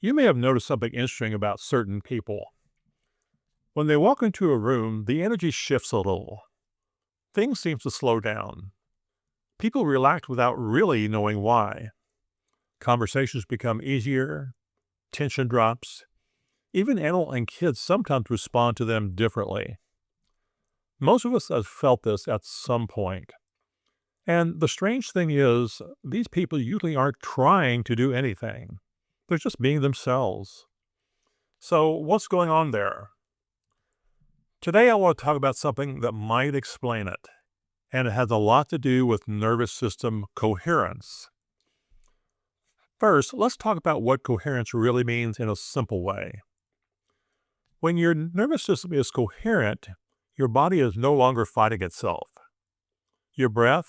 You may have noticed something interesting about certain people. When they walk into a room, the energy shifts a little. Things seem to slow down. People relax without really knowing why. Conversations become easier, tension drops. Even adults and kids sometimes respond to them differently. Most of us have felt this at some point. And the strange thing is, these people usually aren't trying to do anything. They're just being themselves. So, what's going on there? Today, I want to talk about something that might explain it, and it has a lot to do with nervous system coherence. First, let's talk about what coherence really means in a simple way. When your nervous system is coherent, your body is no longer fighting itself. Your breath,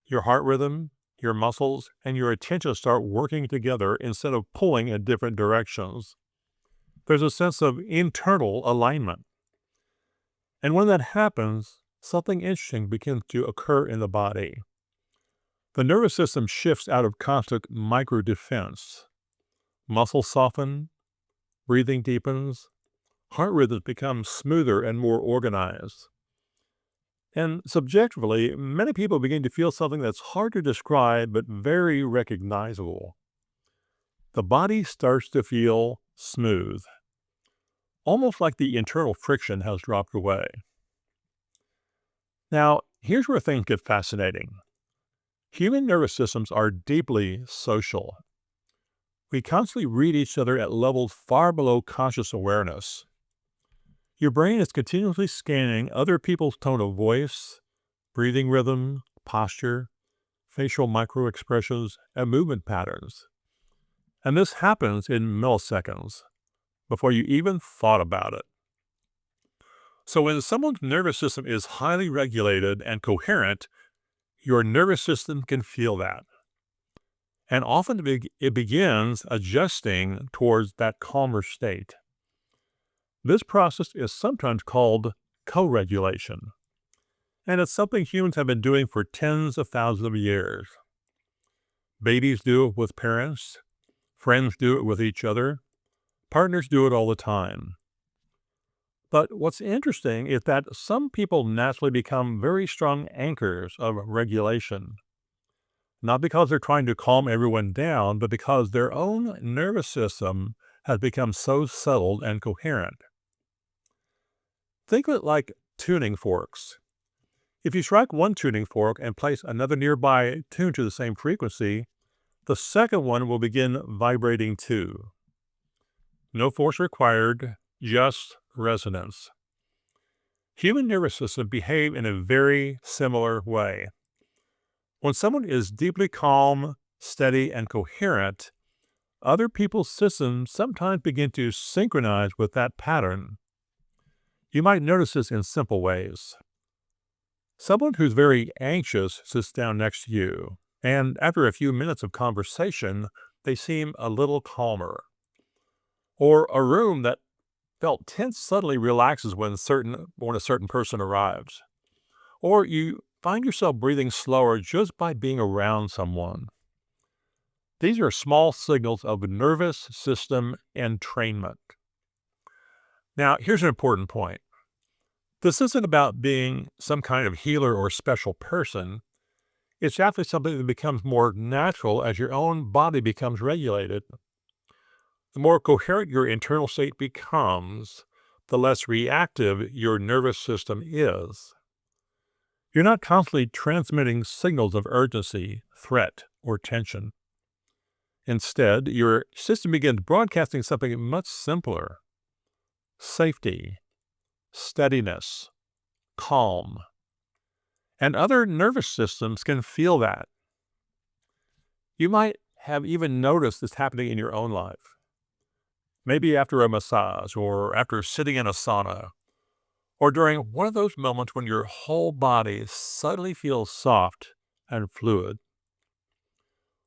your heart rhythm, your muscles, and your attention start working together instead of pulling in different directions. There's a sense of internal alignment. And when that happens, something interesting begins to occur in the body. The nervous system shifts out of constant micro defense. Muscles soften, breathing deepens, heart rhythms become smoother and more organized. And subjectively, many people begin to feel something that's hard to describe but very recognizable. The body starts to feel smooth, almost like the internal friction has dropped away. Now, here's where things get fascinating. Human nervous systems are deeply social. We constantly read each other at levels far below conscious awareness. Your brain is continuously scanning other people's tone of voice, breathing rhythm, posture, facial microexpressions, and movement patterns. And this happens in milliseconds before you even thought about it. So when someone's nervous system is highly regulated and coherent, your nervous system can feel that. And often it begins adjusting towards that calmer state. This process is sometimes called co-regulation, and it's something humans have been doing for tens of thousands of years. Babies do it with parents, friends do it with each other, partners do it all the time. But what's interesting is that some people naturally become very strong anchors of regulation, not because they're trying to calm everyone down, but because their own nervous system has become so settled and coherent. Think of it like tuning forks. If you strike one tuning fork and place another nearby tuned to the same frequency, the second one will begin vibrating too. No force required, just resonance. Human nervous systems behave in a very similar way. When someone is deeply calm, steady, and coherent, other people's systems sometimes begin to synchronize with that pattern. You might notice this in simple ways. Someone who's very anxious sits down next to you, and after a few minutes of conversation, they seem a little calmer. Or a room that felt tense suddenly relaxes when a certain person arrives. Or you find yourself breathing slower just by being around someone. These are small signals of nervous system entrainment. Now, here's an important point. This isn't about being some kind of healer or special person. It's actually something that becomes more natural as your own body becomes regulated. The more coherent your internal state becomes, the less reactive your nervous system is. You're not constantly transmitting signals of urgency, threat, or tension. Instead, your system begins broadcasting something much simpler: safety, steadiness, calm. And other nervous systems can feel that. You might have even noticed this happening in your own life. Maybe after a massage, or after sitting in a sauna, or during one of those moments when your whole body suddenly feels soft and fluid.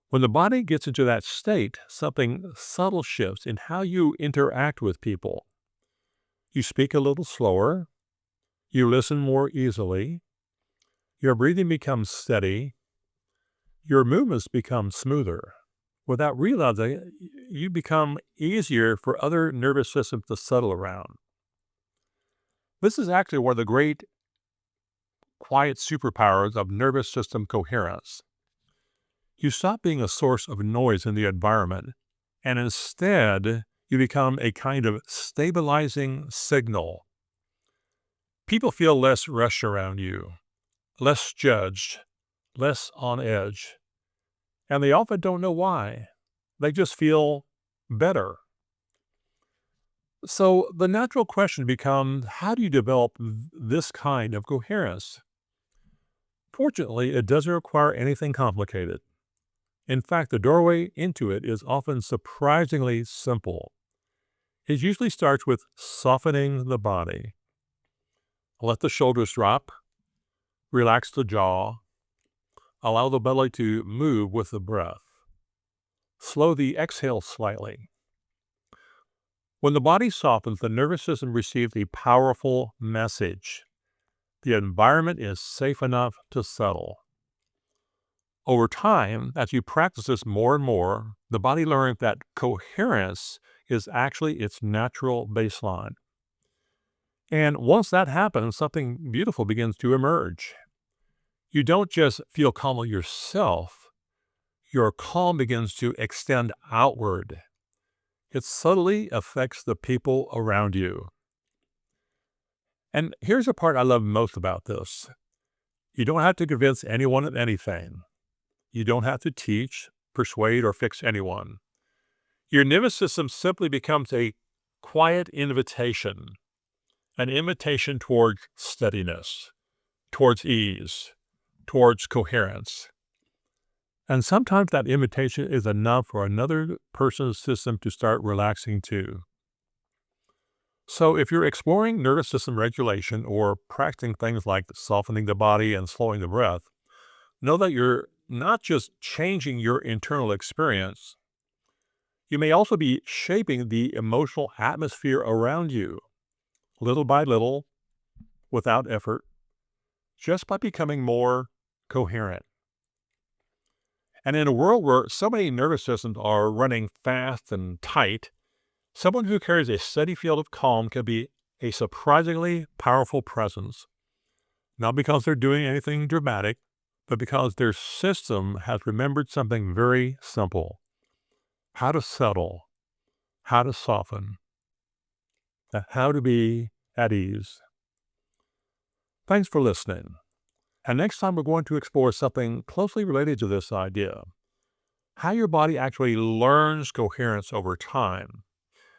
When the body gets into that state, something subtle shifts in how you interact with people. You speak a little slower, you listen more easily, your breathing becomes steady, your movements become smoother. Without realizing it, you become easier for other nervous systems to settle around. This is actually one of the great quiet superpowers of nervous system coherence. You stop being a source of noise in the environment, and instead, you become a kind of stabilizing signal. People feel less rushed around you, less judged, less on edge, and they often don't know why. They just feel better. So the natural question becomes, how do you develop this kind of coherence? Fortunately, it doesn't require anything complicated. In fact, the doorway into it is often surprisingly simple. It usually starts with softening the body. Let the shoulders drop, relax the jaw, allow the belly to move with the breath. Slow the exhale slightly. When the body softens, the nervous system receives a powerful message. The environment is safe enough to settle. Over time, as you practice this more and more, the body learns that coherence is actually its natural baseline. And once that happens, something beautiful begins to emerge. You don't just feel calmer yourself, your calm begins to extend outward. It subtly affects the people around you. And here's the part I love most about this. You don't have to convince anyone of anything. You don't have to teach, persuade, or fix anyone. Your nervous system simply becomes a quiet invitation, an invitation towards steadiness, towards ease, towards coherence. And sometimes that invitation is enough for another person's system to start relaxing too. So if you're exploring nervous system regulation or practicing things like softening the body and slowing the breath, know that you're not just changing your internal experience, you may also be shaping the emotional atmosphere around you, little by little, without effort, just by becoming more coherent. And in a world where so many nervous systems are running fast and tight, someone who carries a steady field of calm can be a surprisingly powerful presence, not because they're doing anything dramatic, but because their system has remembered something very simple: how to settle, how to soften, and how to be at ease. Thanks for listening. And next time, we're going to explore something closely related to this idea: how your body actually learns coherence over time,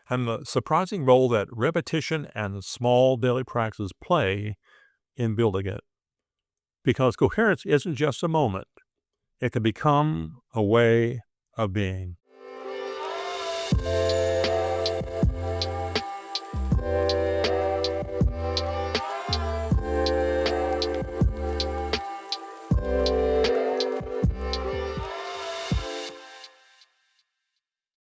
and the surprising role that repetition and small daily practices play in building it. Because coherence isn't just a moment, it can become a way of being.